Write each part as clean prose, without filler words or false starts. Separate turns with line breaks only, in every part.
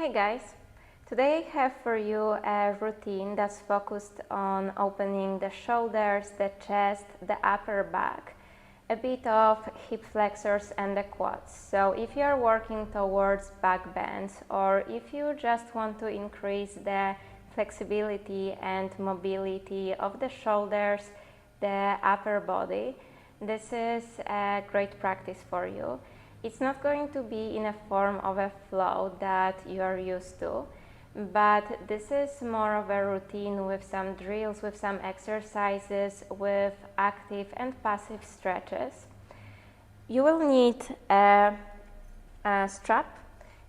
Hi guys! Today I have for you a routine that's focused on opening the shoulders, the chest, the upper back, a bit of hip flexors and the quads. So if you are working towards back bends or if you just want to increase the flexibility and mobility of the shoulders, the upper body, this is a great practice for you. It's not going to be in a form of a flow that you are used to, but this is more of a routine with some drills, with some exercises, with active and passive stretches. You will need a strap.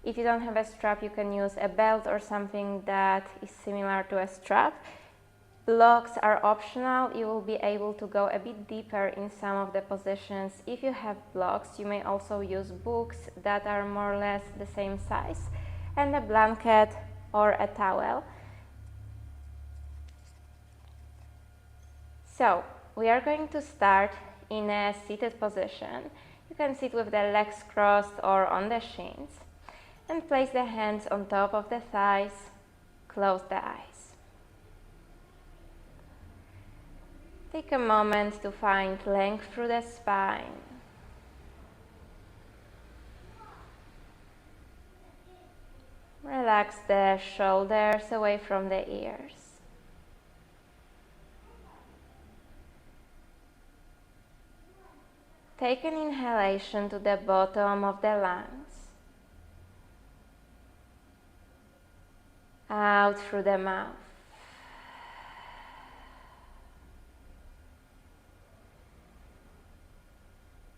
If you don't have a strap, you can use a belt or something that is similar to a strap. Blocks are optional. You will be able to go a bit deeper in some of the positions. If you have blocks, you may also use books that are more or less the same size, and a blanket or a towel. So, we are going to start in a seated position. You can sit with the legs crossed or on the shins, and place the hands on top of the thighs. Close the eyes. Take a moment to find length through the spine. Relax the shoulders away from the ears. Take an inhalation to the bottom of the lungs. Out through the mouth.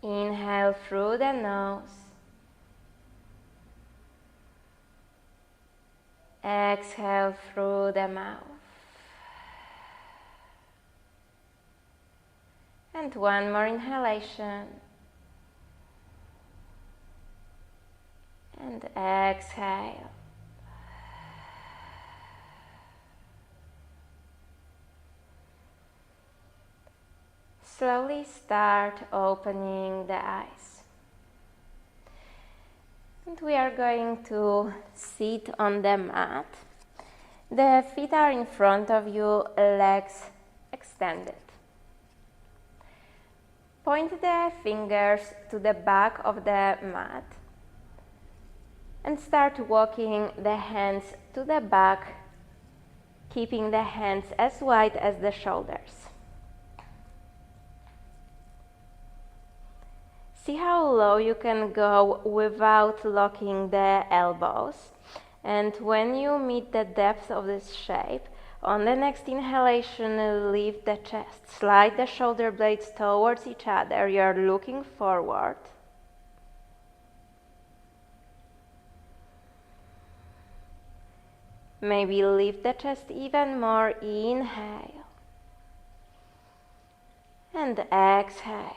Inhale through the nose. Exhale through the mouth. And one more inhalation. And exhale. Slowly start opening the eyes. And we are going to sit on the mat. The feet are in front of you, legs extended. Point the fingers to the back of the mat and start walking the hands to the back, keeping the hands as wide as the shoulders. See how low you can go without locking the elbows. And when you meet the depth of this shape, on the next inhalation, lift the chest. Slide the shoulder blades towards each other. You are looking forward. Maybe lift the chest even more. Inhale. And exhale.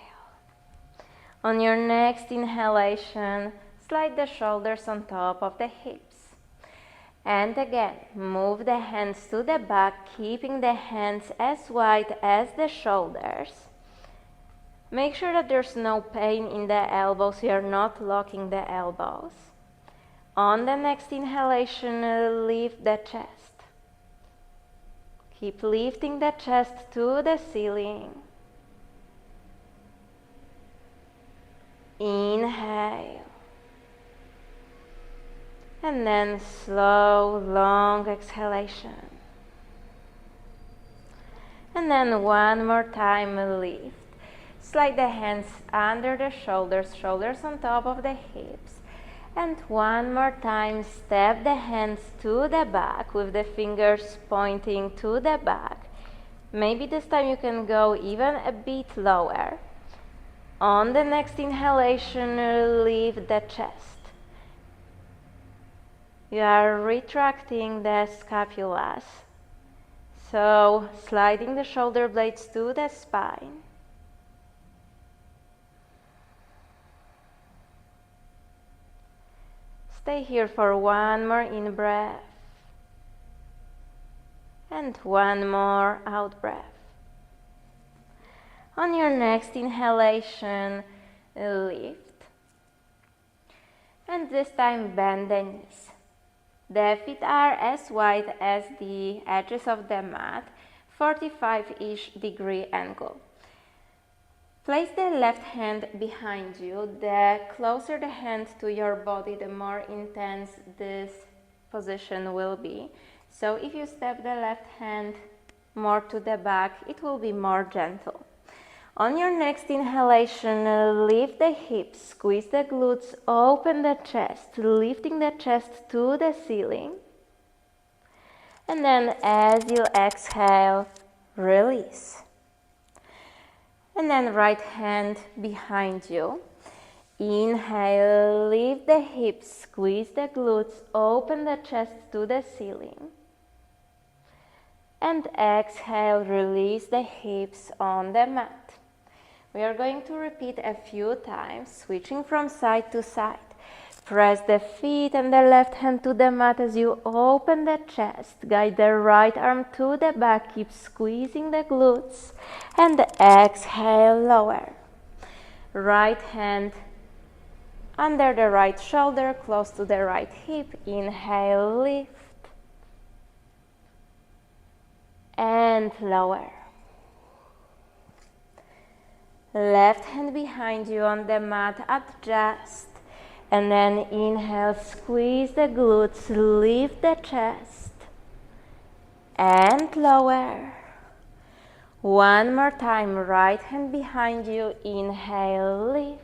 On your next inhalation, slide the shoulders on top of the hips. And again, move the hands to the back, keeping the hands as wide as the shoulders. Make sure that there's no pain in the elbows, you're not locking the elbows. On the next inhalation, lift the chest. Keep lifting the chest to the ceiling. Inhale. And then slow, long exhalation. And then one more time, lift. Slide the hands under the shoulders, shoulders on top of the hips. And one more time, step the hands to the back with the fingers pointing to the back. Maybe this time you can go even a bit lower. On the next inhalation, lift the chest. You are retracting the scapulas, so sliding the shoulder blades to the spine. Stay here for one more in-breath and one more out-breath. On your next inhalation, lift. And this time bend the knees. The feet are as wide as the edges of the mat, 45-ish degree angle. Place the left hand behind you. The closer the hand to your body, the more intense this position will be. So if you step the left hand more to the back, it will be more gentle. On your next inhalation, lift the hips, squeeze the glutes, open the chest, lifting the chest to the ceiling. And then as you exhale, release. And then right hand behind you. Inhale, lift the hips, squeeze the glutes, open the chest to the ceiling. And exhale, release the hips on the mat. We are going to repeat a few times, switching from side to side. Press the feet and the left hand to the mat as you open the chest. Guide the right arm to the back, keep squeezing the glutes. And exhale, lower. Right hand under the right shoulder, close to the right hip. Inhale, lift. And lower. Left hand behind you on the mat, adjust. And then inhale, squeeze the glutes, lift the chest. And lower. One more time, right hand behind you, inhale, lift.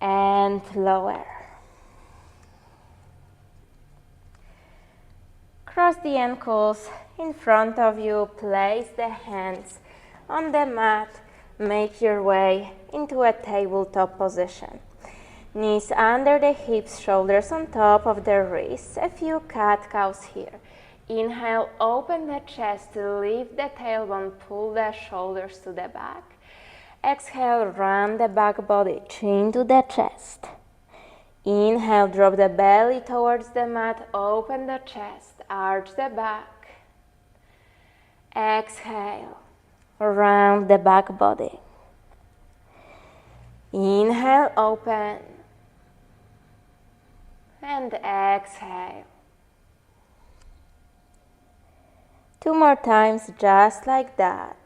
And lower. Cross the ankles in front of you, place the hands on the mat, make your way into a tabletop position. Knees under the hips, shoulders on top of the wrists, a few cat-cows here. Inhale, open the chest, lift the tailbone, pull the shoulders to the back. Exhale, round the back body, chin to the chest. Inhale, drop the belly towards the mat, open the chest, arch the back. Exhale, round the back body. Inhale, open. And exhale. Two more times, just like that.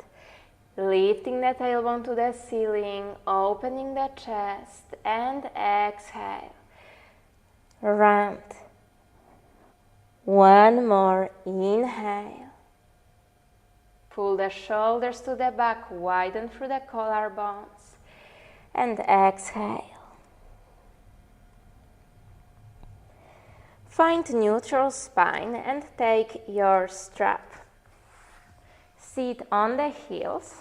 Lifting the tailbone to the ceiling, opening the chest, and exhale. Round. One more, inhale. Pull the shoulders to the back, widen through the collarbones, and exhale. Find neutral spine and take your strap. Sit on the heels.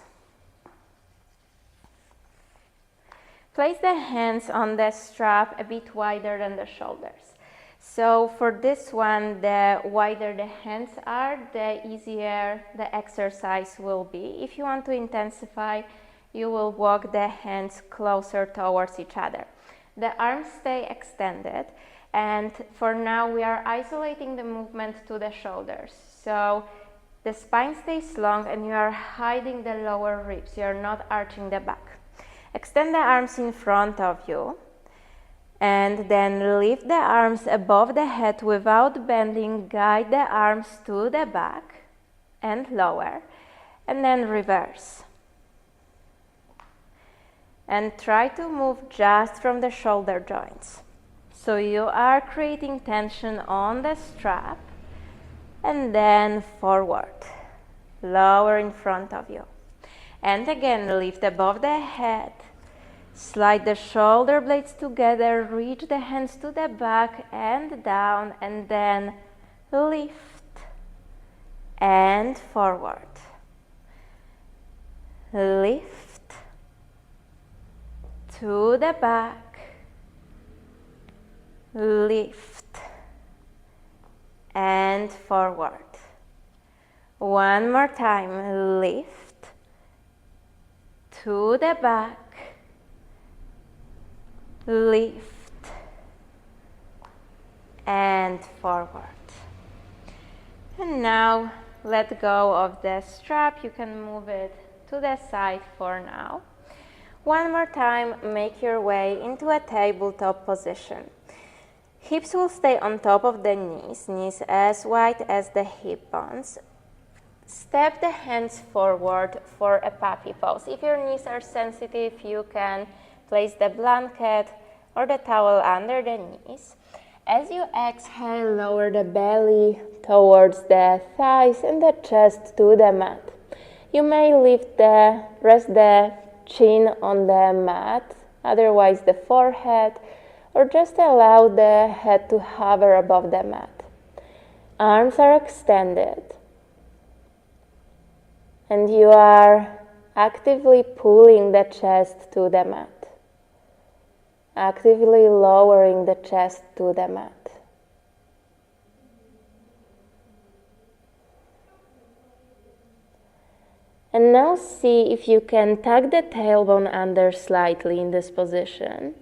Place the hands on the strap a bit wider than the shoulders. So for this one, the wider the hands are, the easier the exercise will be. If you want to intensify, you will walk the hands closer towards each other. The arms stay extended, and for now we are isolating the movement to the shoulders. So the spine stays long and you are hiding the lower ribs. You are not arching the back. Extend the arms in front of you. And then lift the arms above the head without bending. Guide the arms to the back and lower. And then reverse. And try to move just from the shoulder joints. So you are creating tension on the strap. And then forward. Lower in front of you. And again, lift above the head. Slide the shoulder blades together, reach the hands to the back and down, and then lift and forward. Lift to the back, lift and forward. One more time, lift to the back, lift and forward. And now let go of the strap. You can move it to the side for now. One more time, make your way into a tabletop position. Hips will stay on top of the knees, knees as wide as the hip bones. Step the hands forward for a puppy pose. If your knees are sensitive, you can place the blanket or the towel under the knees. As you exhale, lower the belly towards the thighs and the chest to the mat. You may rest the chin on the mat, otherwise the forehead, or just allow the head to hover above the mat. Arms are extended, and you are actively pulling the chest to the mat, actively lowering the chest to the mat. And now see if you can tuck the tailbone under slightly in this position.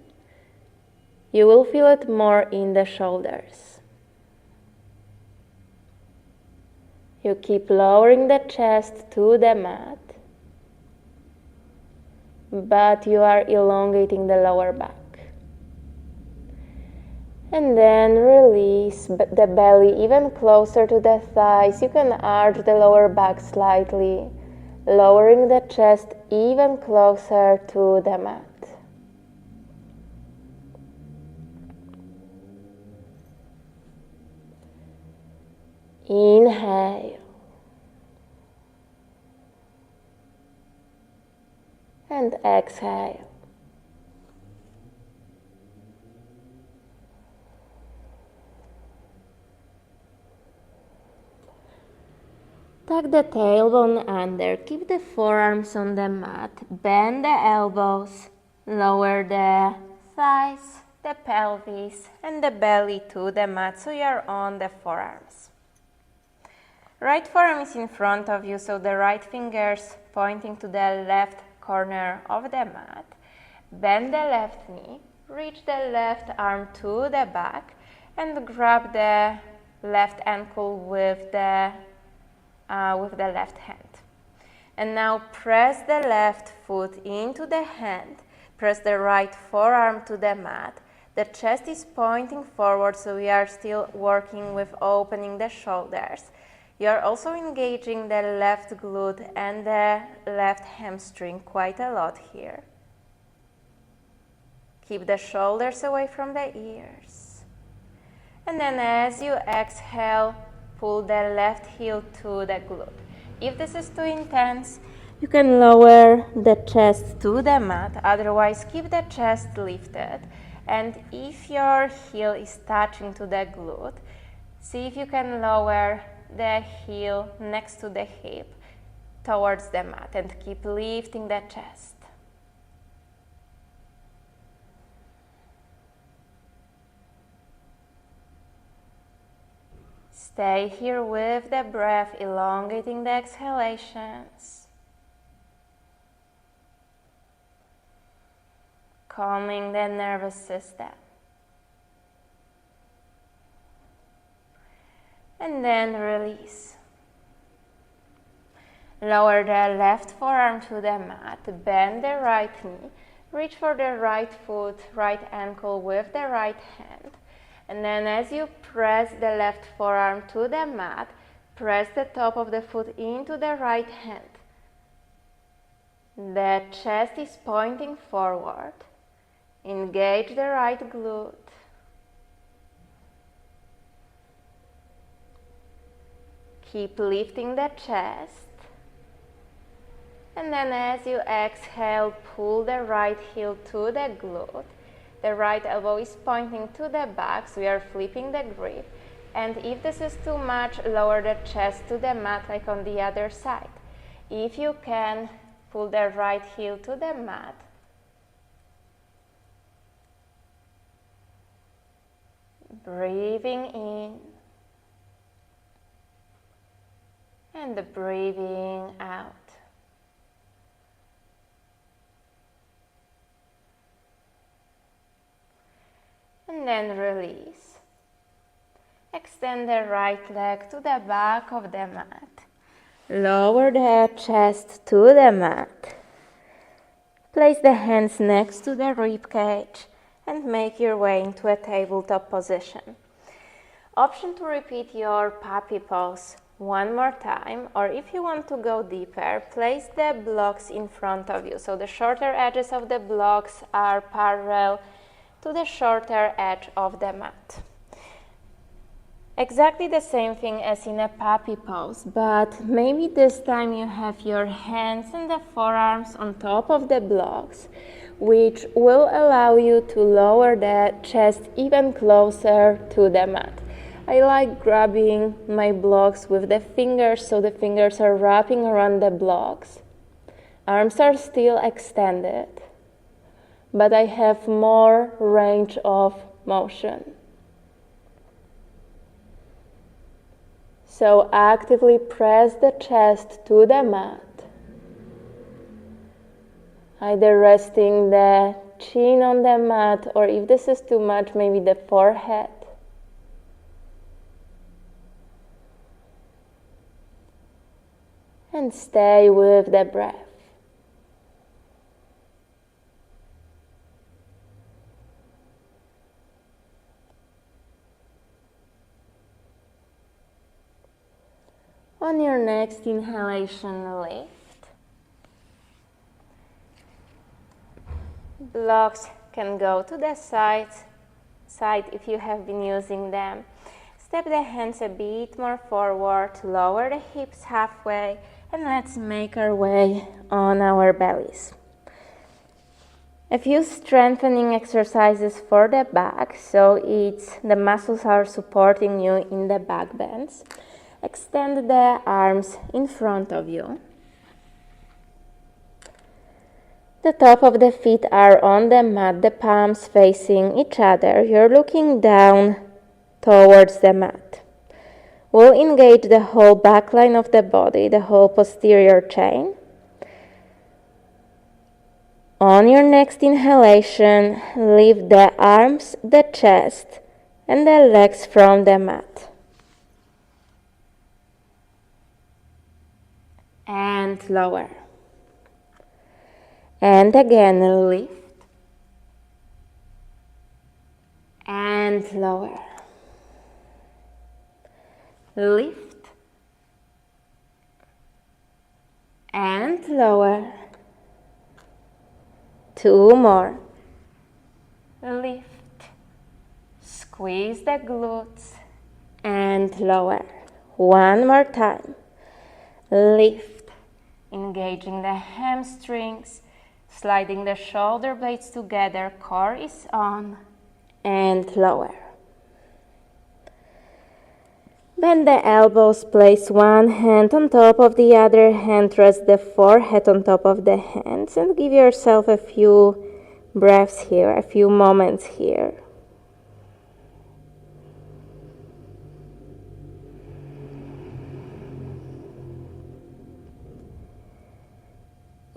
You will feel it more in the shoulders. You keep lowering the chest to the mat, but you are elongating the lower back. And then release the belly even closer to the thighs. You can arch the lower back slightly, lowering the chest even closer to the mat. Inhale. And exhale. Tuck the tailbone under, keep the forearms on the mat, bend the elbows, lower the thighs, the pelvis, and the belly to the mat so you are on the forearms. Right forearm is in front of you, so the right fingers pointing to the left corner of the mat. Bend the left knee, reach the left arm to the back, and grab the left ankle with the left hand. And now press the left foot into the hand, press the right forearm to the mat. The chest is pointing forward, so we are still working with opening the shoulders. You are also engaging the left glute and the left hamstring quite a lot here. Keep the shoulders away from the ears. And then as you exhale, pull the left heel to the glute. If this is too intense, you can lower the chest to the mat, otherwise keep the chest lifted. And if your heel is touching to the glute, see if you can lower the heel next to the hip towards the mat and keep lifting the chest. Stay here with the breath, elongating the exhalations, calming the nervous system. And then release. Lower the left forearm to the mat, bend the right knee, reach for the right foot, right ankle with the right hand. And then as you press the left forearm to the mat, press the top of the foot into the right hand. The chest is pointing forward. Engage the right glute. Keep lifting the chest. And then as you exhale, pull the right heel to the glute. The right elbow is pointing to the back, so we are flipping the grip. And if this is too much, lower the chest to the mat like on the other side. If you can, pull the right heel to the mat. Breathing in. And breathing out. And then release. Extend the right leg to the back of the mat. Lower the chest to the mat. Place the hands next to the rib cage and make your way into a tabletop position. Option to repeat your puppy pose one more time, or if you want to go deeper, place the blocks in front of you. So the shorter edges of the blocks are parallel to the shorter edge of the mat. Exactly the same thing as in a puppy pose, but maybe this time you have your hands and the forearms on top of the blocks, which will allow you to lower the chest even closer to the mat. I like grabbing my blocks with the fingers, so the fingers are wrapping around the blocks. Arms are still extended, but I have more range of motion. So actively press the chest to the mat, either resting the chin on the mat, or if this is too much, maybe the forehead. And stay with the breath. On your next inhalation, lift. Blocks can go to the side if you have been using them. Step the hands a bit more forward, lower the hips halfway, and let's make our way on our bellies. A few strengthening exercises for the back, so the muscles are supporting you in the back bends. Extend the arms in front of you. The top of the feet are on the mat, the palms facing each other. You're looking down towards the mat. We'll engage the whole back line of the body, the whole posterior chain. On your next inhalation, lift the arms, the chest, and the legs from the mat. And lower. And again, lift. And lower. Lift. And lower. Two more. Lift. Squeeze the glutes. And lower. One more time. Lift. Engaging the hamstrings, sliding the shoulder blades together, core is on, and lower. Bend the elbows, place one hand on top of the other hand, rest the forehead on top of the hands, and give yourself a few breaths here, a few moments here.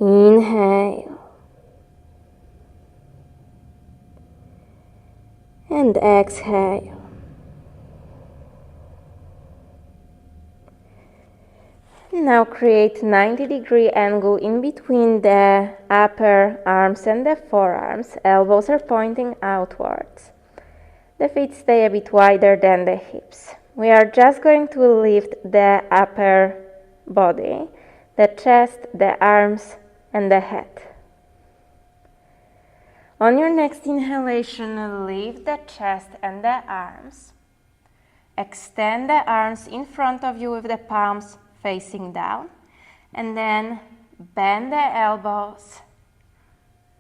Inhale and exhale. Now create 90-degree angle in between the upper arms and the forearms. Elbows are pointing outwards. The feet stay a bit wider than the hips. We are just going to lift the upper body, the chest, the arms, and the head. On your next inhalation, lift the chest and the arms. Extend the arms in front of you with the palms facing down. And then bend the elbows.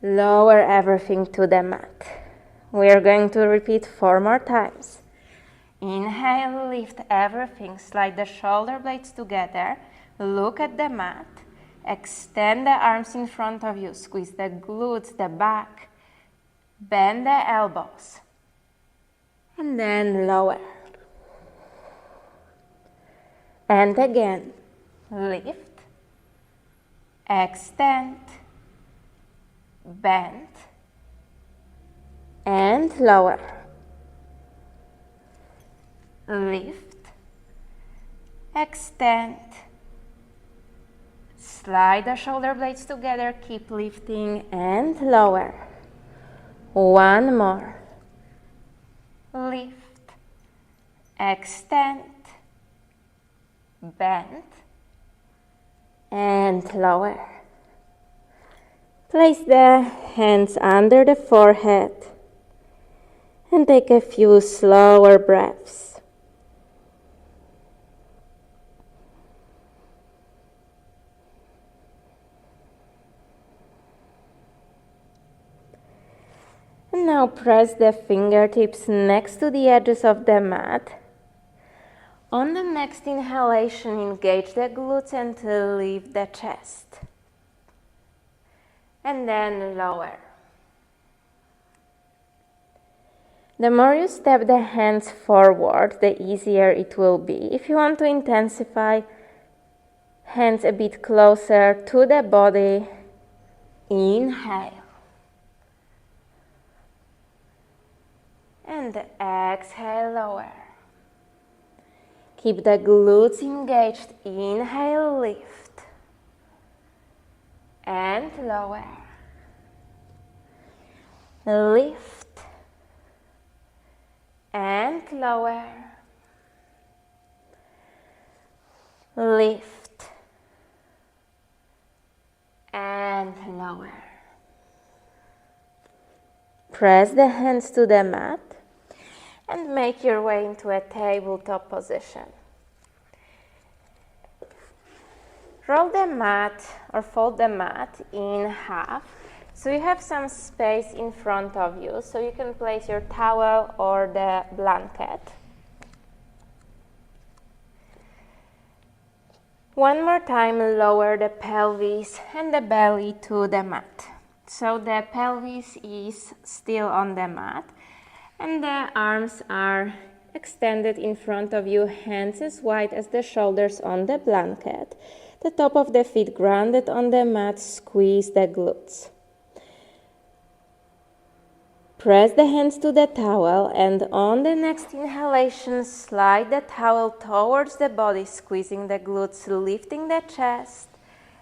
Lower everything to the mat. We are going to repeat 4 more times. Inhale, lift everything. Slide the shoulder blades together. Look at the mat. Extend the arms in front of you. Squeeze the glutes, the back. Bend the elbows. And then lower. And again, lift. Extend. Bend. And lower. Lift. Extend. Slide the shoulder blades together, keep lifting and lower. One more. Lift, extend, bend, and lower. Place the hands under the forehead and take a few slower breaths. And now press the fingertips next to the edges of the mat. On the next inhalation, engage the glutes and lift the chest. And then lower. The more you step the hands forward, the easier it will be. If you want to intensify, hands a bit closer to the body, inhale. And exhale, lower. Keep the glutes engaged. Inhale, lift. And lower. Lift. And lower. Lift. And lower. Press the hands to the mat and make your way into a tabletop position. Roll the mat or fold the mat in half so you have some space in front of you so you can place your towel or the blanket. One more time, lower the pelvis and the belly to the mat. So the pelvis is still on the mat and the arms are extended in front of you, hands as wide as the shoulders on the blanket. The top of the feet grounded on the mat, squeeze the glutes. Press the hands to the towel and on the next inhalation, slide the towel towards the body, squeezing the glutes, lifting the chest,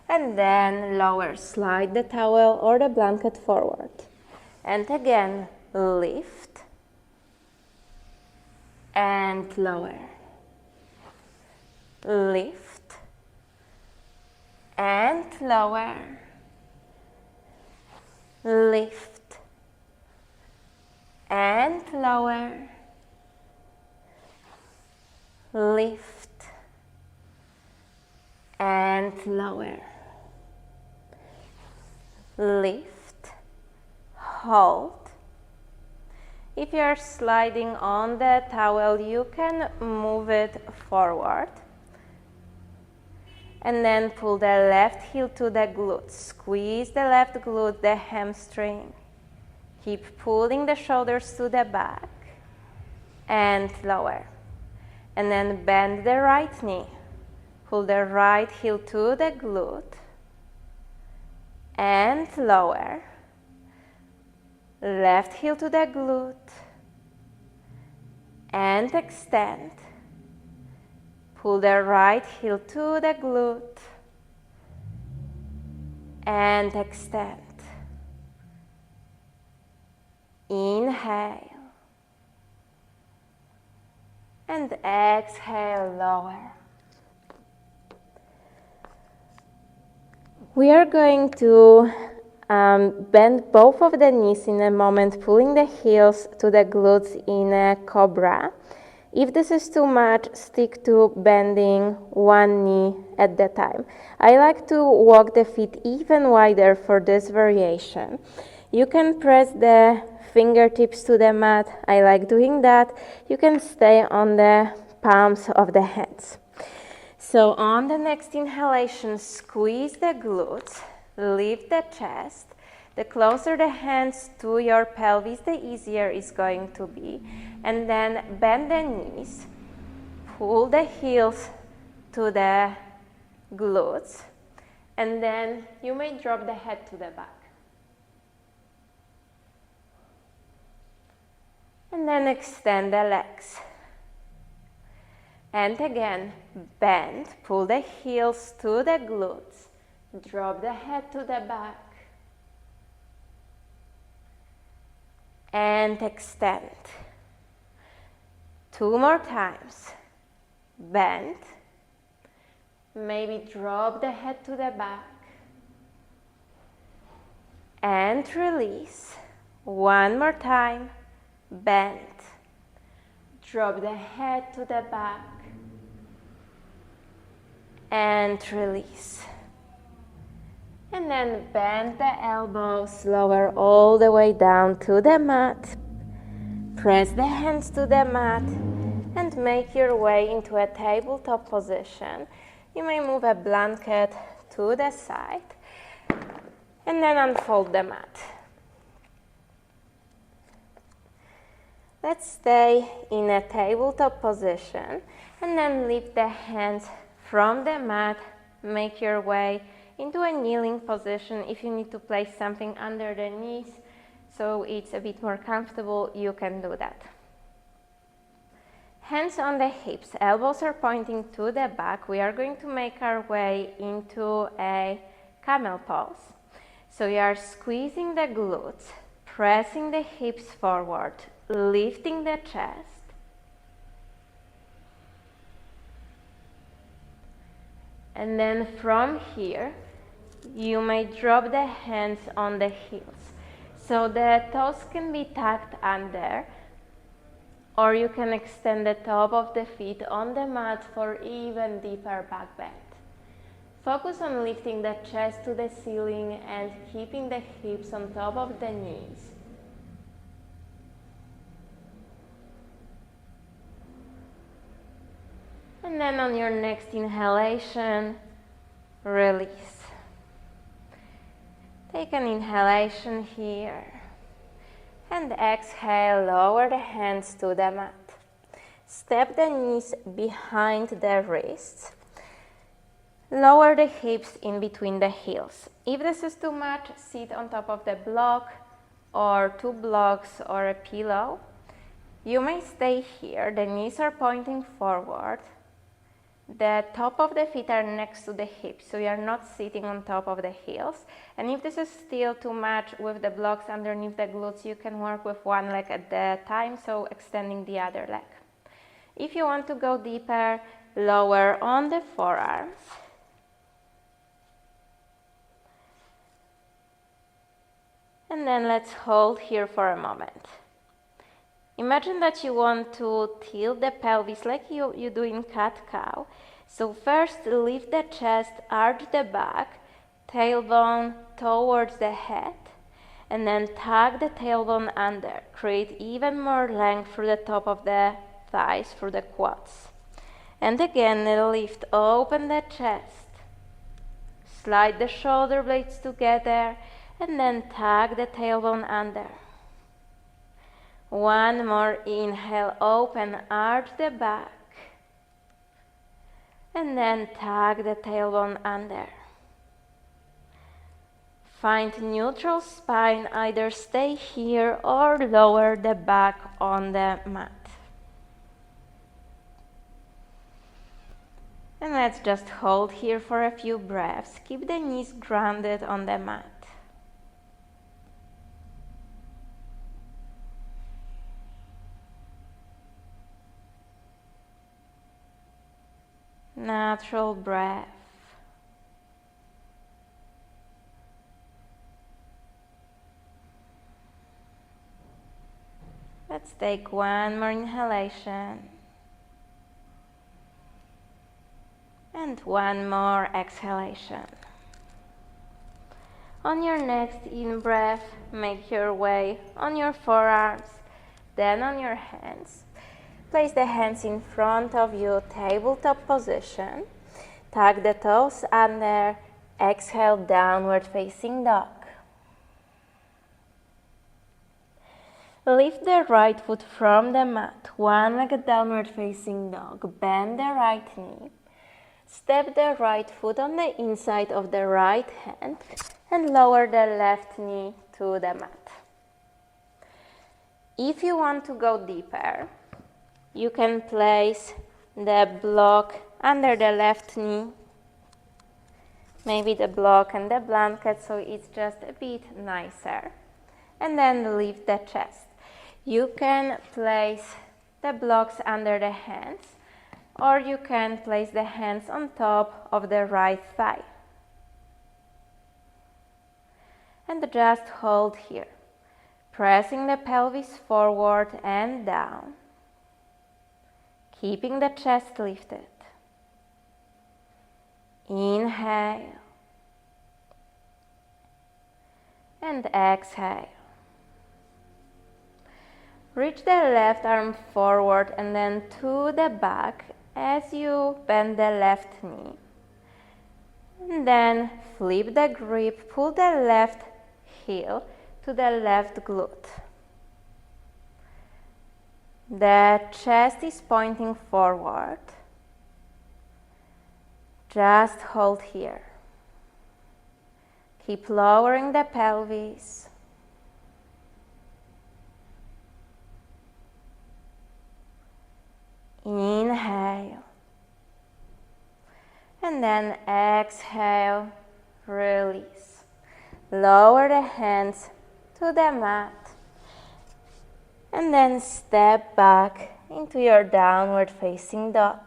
and then lower. Slide the towel or the blanket forward. And again, lift and lower. Lift and lower. Lift and lower. Lift and lower. Lift, hold. If you are sliding on the towel, you can move it forward. And then pull the left heel to the glute. Squeeze the left glute, the hamstring. Keep pulling the shoulders to the back and lower. And then bend the right knee. Pull the right heel to the glute and lower. Left heel to the glute and extend. Pull the right heel to the glute and extend. Inhale and exhale, lower. We are going to bend both of the knees in a moment, pulling the heels to the glutes in a cobra. If this is too much, stick to bending one knee at the time. I like to walk the feet even wider for this variation. You can press the fingertips to the mat. I like doing that. You can stay on the palms of the hands. So on the next inhalation, squeeze the glutes, lift the chest. The closer the hands to your pelvis, the easier it's going to be. And then bend the knees, pull the heels to the glutes, and then you may drop the head to the back. And then extend the legs. And again, bend, pull the heels to the glutes, drop the head to the back. and extend. 2 more times. Bend. Maybe drop the head to the back. And release. 1 more time. Bend. Drop the head to the back. And release. And then bend the elbows, lower all the way down to the mat. Press the hands to the mat and make your way into a tabletop position. You may move a blanket to the side and then unfold the mat. Let's stay in a tabletop position and then lift the hands from the mat. Make your way into a kneeling position. If you need to place something under the knees so it's a bit more comfortable, you can do that. Hands on the hips, elbows are pointing to the back. We are going to make our way into a camel pose. So you are squeezing the glutes, pressing the hips forward, lifting the chest. And then from here, you may drop the hands on the heels. So the toes can be tucked under, or you can extend the top of the feet on the mat for even deeper back bend. Focus on lifting the chest to the ceiling and keeping the hips on top of the knees. And then on your next inhalation, release. Take an inhalation here. And exhale, lower the hands to the mat. Step the knees behind the wrists. Lower the hips in between the heels. If this is too much, sit on top of the block or 2 blocks or a pillow. You may stay here. The knees are pointing forward. The top of the feet are next to the hips, so you are not sitting on top of the heels. And if this is still too much with the blocks underneath the glutes, you can work with one leg at the time, so extending the other leg. If you want to go deeper, lower on the forearms. And then let's hold here for a moment. Imagine that you want to tilt the pelvis like you do in cat-cow. So first lift the chest, arch the back, tailbone towards the head, and then tuck the tailbone under. Create even more length through the top of the thighs, through the quads. And again, lift, open the chest. Slide the shoulder blades together, and then tuck the tailbone under. One more inhale, open, arch the back, and then tuck the tailbone under. Find neutral spine, either stay here or lower the back on the mat. And let's just hold here for a few breaths. Keep the knees grounded on the mat. Natural breath. Let's take one more inhalation. And one more exhalation. On your next in-breath, make your way on your forearms, then on your hands. Place the hands in front of you, tabletop position. Tuck the toes under, exhale, downward facing dog. Lift the right foot from the mat, one-legged downward facing dog. Bend the right knee. Step the right foot on the inside of the right hand and lower the left knee to the mat. If you want to go deeper, you can place the block under the left knee, maybe the block and the blanket, so it's just a bit nicer. And then lift the chest. You can place the blocks under the hands, or you can place the hands on top of the right thigh. And just hold here, pressing the pelvis forward and down, keeping the chest lifted. Inhale and exhale. Reach the left arm forward and then to the back as you bend the left knee. And then flip the grip, pull the left heel to the left glute. The chest is pointing forward. Just hold here. Keep lowering the pelvis. Inhale. And then exhale, release. Lower the hands to the mat. And then step back into your downward facing dog.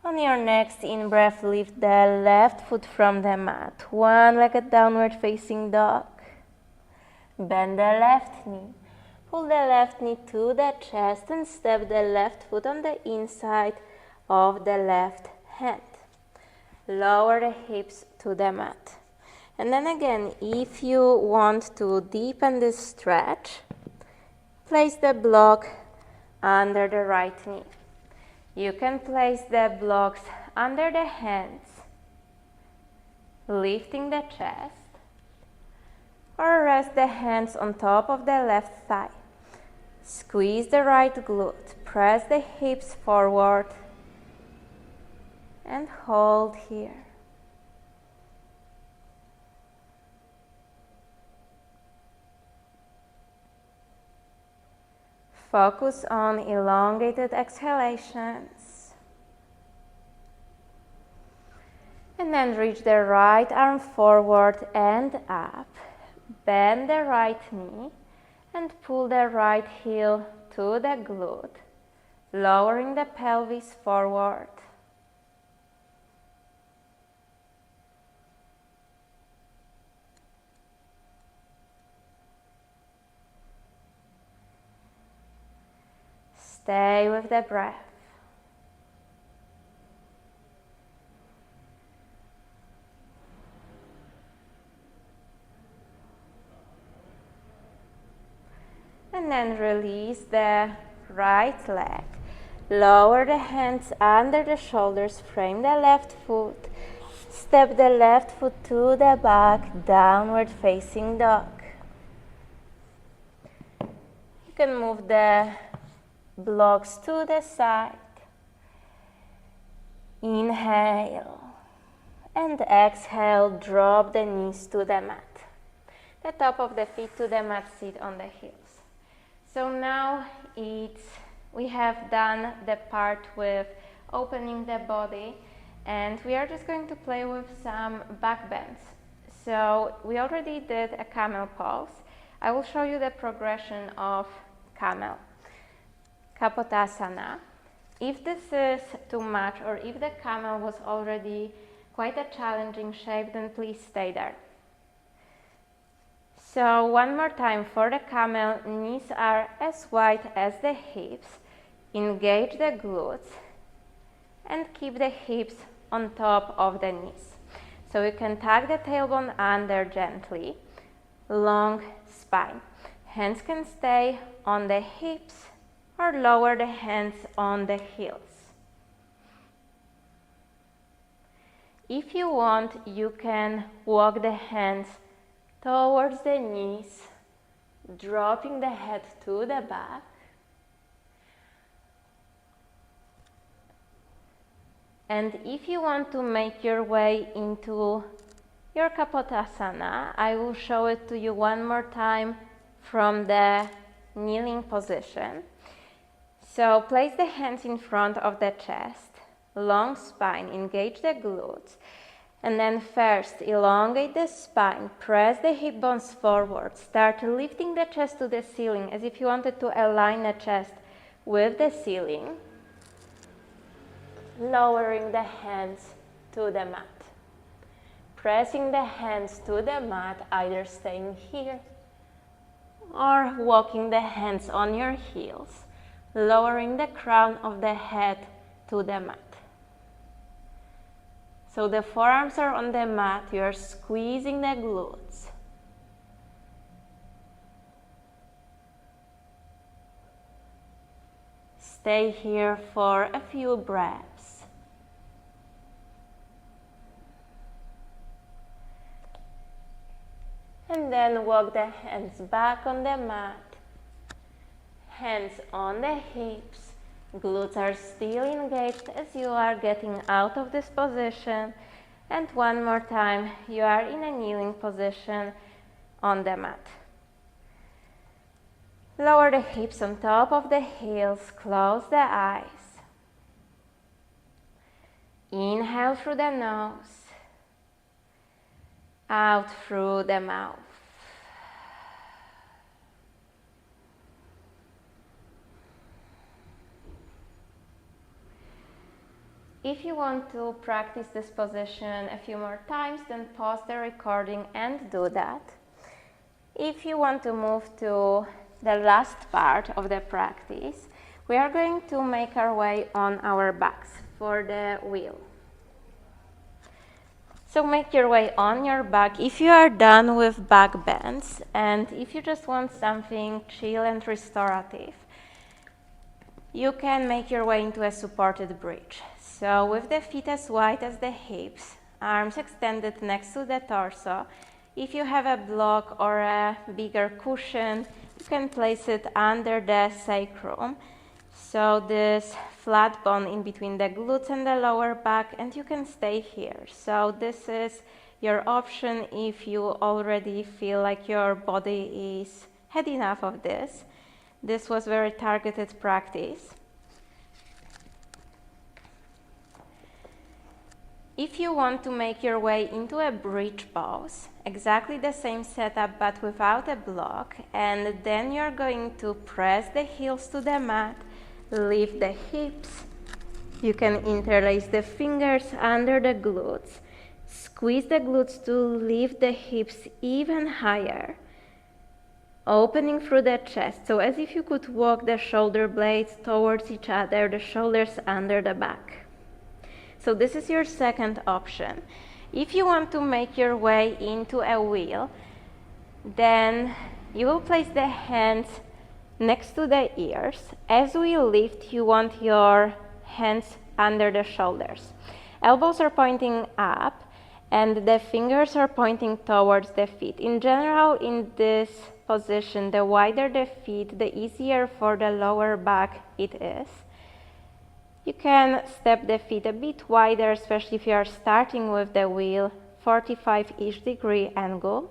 On your next in-breath, lift the left foot from the mat. One-legged downward facing dog. Bend the left knee. Pull the left knee to the chest and step the left foot on the inside of the left hand. Lower the hips to the mat. And then again, if you want to deepen this stretch, place the block under the right knee. You can place the blocks under the hands, lifting the chest, or rest the hands on top of the left thigh. Squeeze the right glute, press the hips forward, and hold here. Focus on elongated exhalations. And then reach the right arm forward and up. Bend the right knee and pull the right heel to the glute, lowering the pelvis forward. Stay with the breath. And then release the right leg. Lower the hands under the shoulders, frame the left foot. Step the left foot to the back, downward facing dog. You can move the blocks to the side. Inhale and exhale, drop the knees to the mat. The top of the feet to the mat, sit on the heels. So now we have done the part with opening the body, and we are just going to play with some back bends. So we already did a camel pose. I will show you the progression of camel. Capotasana. If this is too much, or if the camel was already quite a challenging shape, then please stay there. So one more time for the camel, knees are as wide as the hips. Engage the glutes and keep the hips on top of the knees. So you can tuck the tailbone under gently. Long spine. Hands can stay on the hips or lower the hands on the heels. If you want, you can walk the hands towards the knees, dropping the head to the back. And if you want to make your way into your Capotasana, I will show it to you one more time from the kneeling position. So place the hands in front of the chest, long spine, engage the glutes, And then first, elongate the spine, press the hip bones forward, start lifting the chest to the ceiling as if you wanted to align the chest with the ceiling, lowering the hands to the mat. Pressing the hands to the mat, either staying here or walking the hands on your heels, lowering the crown of the head to the mat. So the forearms are on the mat, you are squeezing the glutes. Stay here for a few breaths. And then walk the hands back on the mat, hands on the hips. Glutes are still engaged as you are getting out of this position. And one more time, you are in a kneeling position on the mat. Lower the hips on top of the heels, close the eyes. Inhale through the nose, out through the mouth. If you want to practice this position a few more times, then pause the recording and do that. If you want to move to the last part of the practice, we are going to make our way on our backs for the wheel. So make your way on your back if you are done with back bends, and if you just want something chill and restorative, you can make your way into a supported bridge. So with the feet as wide as the hips, arms extended next to the torso. If you have a block or a bigger cushion, you can place it under the sacrum. So this flat bone in between the glutes and the lower back, and you can stay here. So this is your option if you already feel like your body is had enough of this. This was very targeted practice. If you want to make your way into a bridge pose, exactly the same setup but without a block, and then you're going to press the heels to the mat, lift the hips. You can interlace the fingers under the glutes, squeeze the glutes to lift the hips even higher, opening through the chest, so as if you could walk the shoulder blades towards each other, the shoulders under the back. So this is your second option. If you want to make your way into a wheel, then you will place the hands next to the ears. As we lift, you want your hands under the shoulders. Elbows are pointing up and the fingers are pointing towards the feet. In general, in this position, the wider the feet, the easier for the lower back it is. You can step the feet a bit wider, especially if you are starting with the wheel, 45-ish degree angle.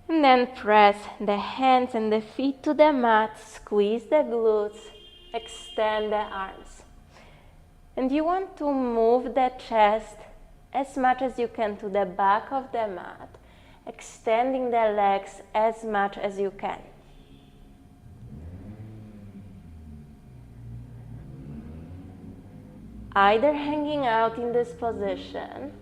And then press the hands and the feet to the mat, squeeze the glutes, extend the arms. And you want to move the chest as much as you can to the back of the mat, extending the legs as much as you can. Either hanging out in this position,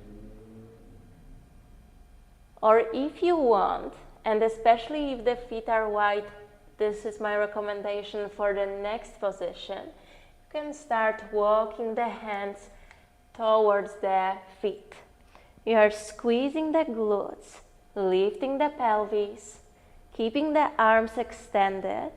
or if you want, and especially if the feet are wide, this is my recommendation for the next position, you can start walking the hands towards the feet. You are squeezing the glutes, lifting the pelvis, keeping the arms extended.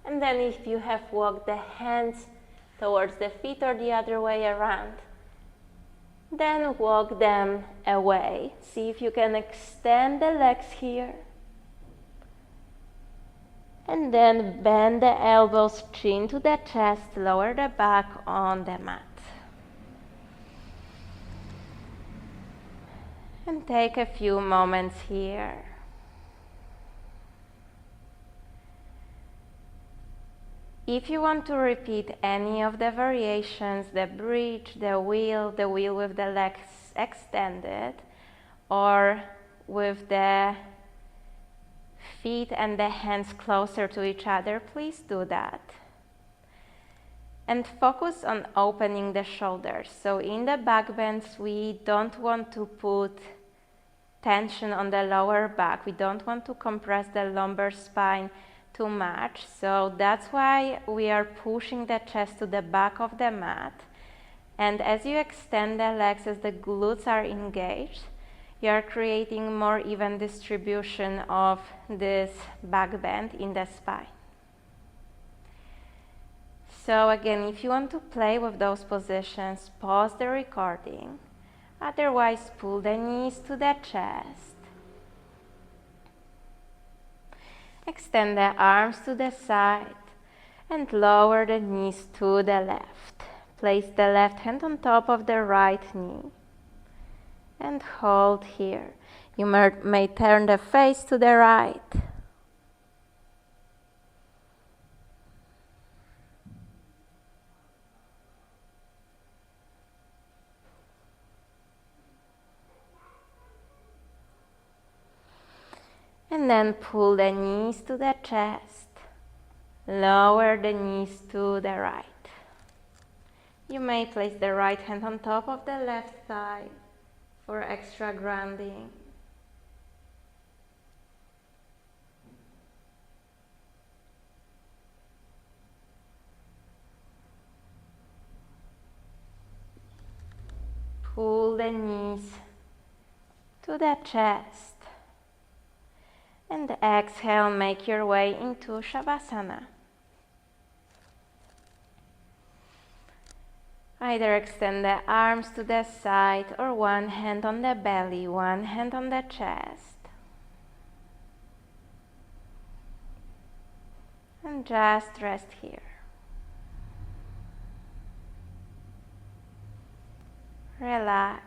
And then if you have walked the hands towards the feet or the other way around, then walk them away. See if you can extend the legs here. And then bend the elbows, chin to the chest, lower the back on the mat. And take a few moments here. If you want to repeat any of the variations, the bridge, the wheel with the legs extended, or with the feet and the hands closer to each other, please do that. And focus on opening the shoulders. So in the back bends, we don't want to put tension on the lower back. We don't want to compress the lumbar spine too much. So that's why we are pushing the chest to the back of the mat. And as you extend the legs, as the glutes are engaged, you are creating more even distribution of this back bend in the spine. So again, if you want to play with those positions, pause the recording. Otherwise, pull the knees to the chest. Extend the arms to the side and lower the knees to the left. Place the left hand on top of the right knee and hold here. You may turn the face to the right. And then pull the knees to the chest. Lower the knees to the right. You may place the right hand on top of the left thigh for extra grounding. Pull the knees to the chest. And exhale, make your way into shavasana. Either extend the arms to the side or one hand on the belly, one hand on the chest. And just rest here. Relax.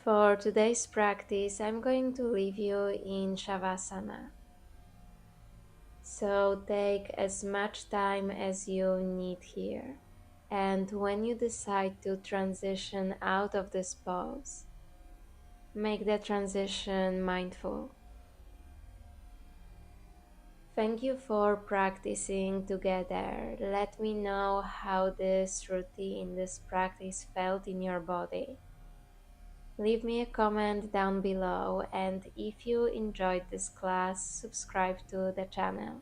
For today's practice, I'm going to leave you in shavasana. So take as much time as you need here. And when you decide to transition out of this pose, make the transition mindful. Thank you for practicing together. Let me know how this routine, this practice felt in your body. Leave me a comment down below, and if you enjoyed this class, subscribe to the channel.